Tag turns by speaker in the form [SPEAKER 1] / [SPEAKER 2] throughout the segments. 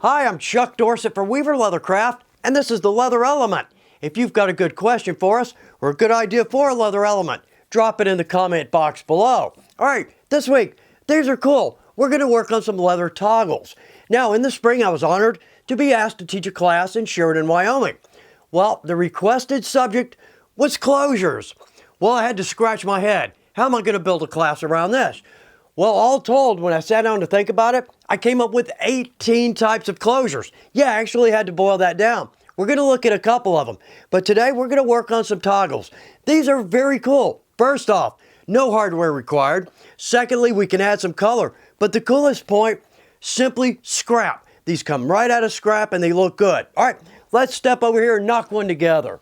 [SPEAKER 1] Hi, I'm Chuck Dorsett for Weaver Leathercraft, and this is the Leather Element. If you've got a good question for us or a good idea for a leather element, drop it in the comment box below. All right, this week, these are cool. We're going to work on some leather toggles. Now, in the spring, I was honored to be asked to teach a class in Sheridan, Wyoming. Well, the requested subject was closures. Well, I had to scratch my head. How am I going to build a class around this? Well, all told, when I sat down to think about it, I came up with 18 types of closures. Yeah, I actually had to boil that down. We're going to look at a couple of them, but today we're going to work on some toggles. These are very cool. First off, no hardware required. Secondly, we can add some color, but the coolest point, simply scrap. These come right out of scrap and they look good. All right, let's step over here and knock one together.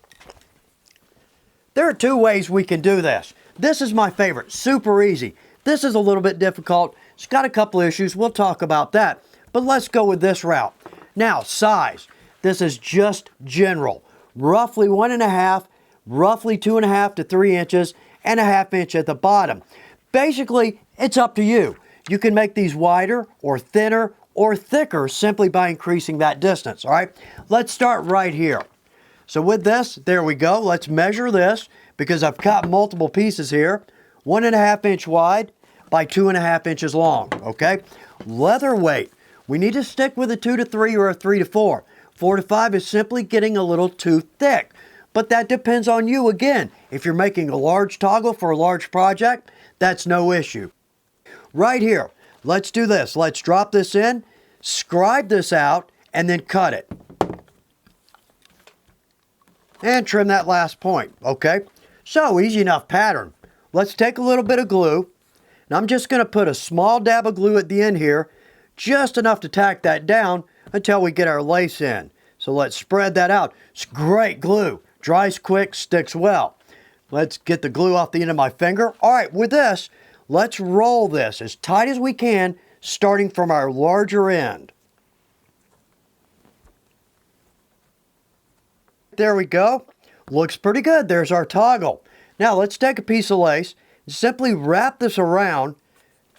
[SPEAKER 1] There are two ways we can do this. This is my favorite, super easy. This is a little bit difficult. It's got a couple issues. We'll talk about that. But let's go with this route. Now, size. This is just general. Roughly 1.5, roughly 2.5 to 3 inches, and 1/2 inch at the bottom. Basically, it's up to you. You can make these wider or thinner or thicker simply by increasing that distance. All right, let's start right here. So with this, there we go. Let's measure this because I've cut multiple pieces here. 1.5 inch wide by 2.5 inches long, okay? Leather weight. We need to stick with a 2 to 3 or a 3 to 4. 4 to 5 is simply getting a little too thick, but that depends on you again. If you're making a large toggle for a large project, that's no issue. Right here, let's do this. Let's drop this in, scribe this out, and then cut it. And trim that last point, okay? So, easy enough pattern. Let's take a little bit of glue. And I'm just going to put a small dab of glue at the end here, just enough to tack that down until we get our lace in. So let's spread that out. It's great glue. Dries quick, sticks well. Let's get the glue off the end of my finger. All right, with this, let's roll this as tight as we can, starting from our larger end. There we go. Looks pretty good. There's our toggle. Now let's take a piece of lace and simply wrap this around.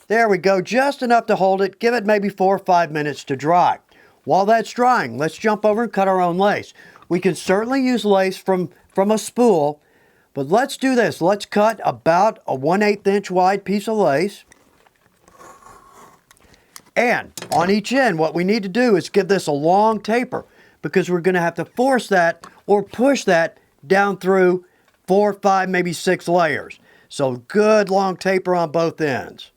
[SPEAKER 1] There we go, just enough to hold it. Give it maybe 4 or 5 minutes to dry. While that's drying, let's jump over and cut our own lace. We can certainly use lace from a spool, but let's do this. Let's cut about a 1/8 inch wide piece of lace. And on each end, what we need to do is give this a long taper because we're going to have to force that or push that down through 4, 5, maybe 6 layers. So good long taper on both ends.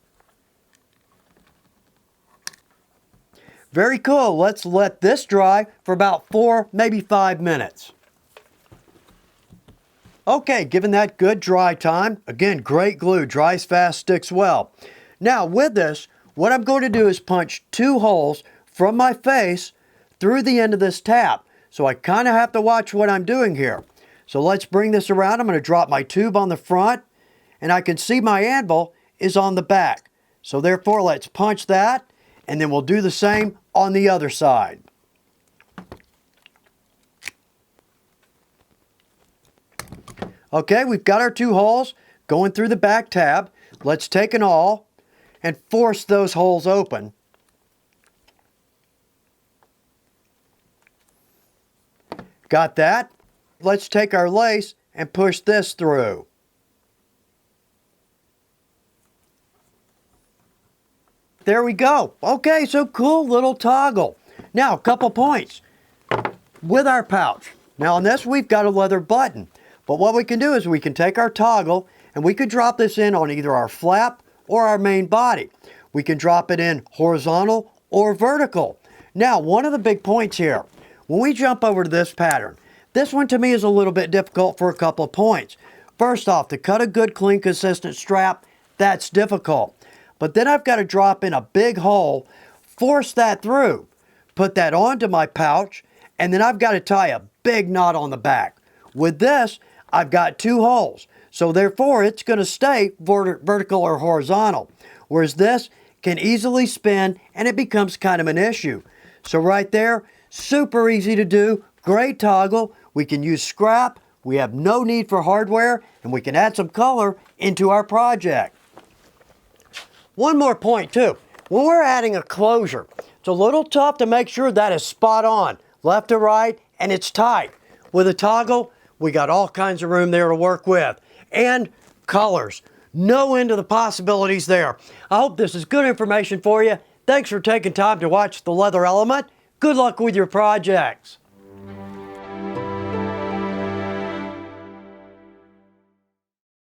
[SPEAKER 1] Very cool. Let's let this dry for about 4, maybe 5 minutes. Okay, given that good dry time, again, great glue, dries fast, sticks well. Now with this, what I'm going to do is punch 2 holes from my face through the end of this tab. So I kind of have to watch what I'm doing here. So let's bring this around. I'm going to drop my tube on the front, and I can see my anvil is on the back. So therefore, let's punch that, and then we'll do the same on the other side. Okay, we've got our 2 holes going through the back tab. Let's take an awl and force those holes open. Got that? Let's take our lace and push this through. There we go. Okay, so cool little toggle. Now, a couple points with our pouch. Now on this, we've got a leather button. But what we can do is we can take our toggle and we could drop this in on either our flap or our main body. We can drop it in horizontal or vertical. Now, one of the big points here, when we jump over to this pattern, this one to me is a little bit difficult for a couple of points. First off, to cut a good, clean, consistent strap, that's difficult. But then I've got to drop in a big hole, force that through, put that onto my pouch, and then I've got to tie a big knot on the back. With this, I've got 2 holes, so therefore it's going to stay vertical or horizontal. Whereas this can easily spin and it becomes kind of an issue. So right there, super easy to do, great toggle. We can use scrap, we have no need for hardware, and we can add some color into our project. One more point too. When we're adding a closure, It's a little tough to make sure that is spot on, left to right, and it's tight. With a toggle, we got all kinds of room there to work with. And colors. No end to the possibilities there. I hope this is good information for you. Thanks for taking time to watch the Leather Element. Good luck with your projects.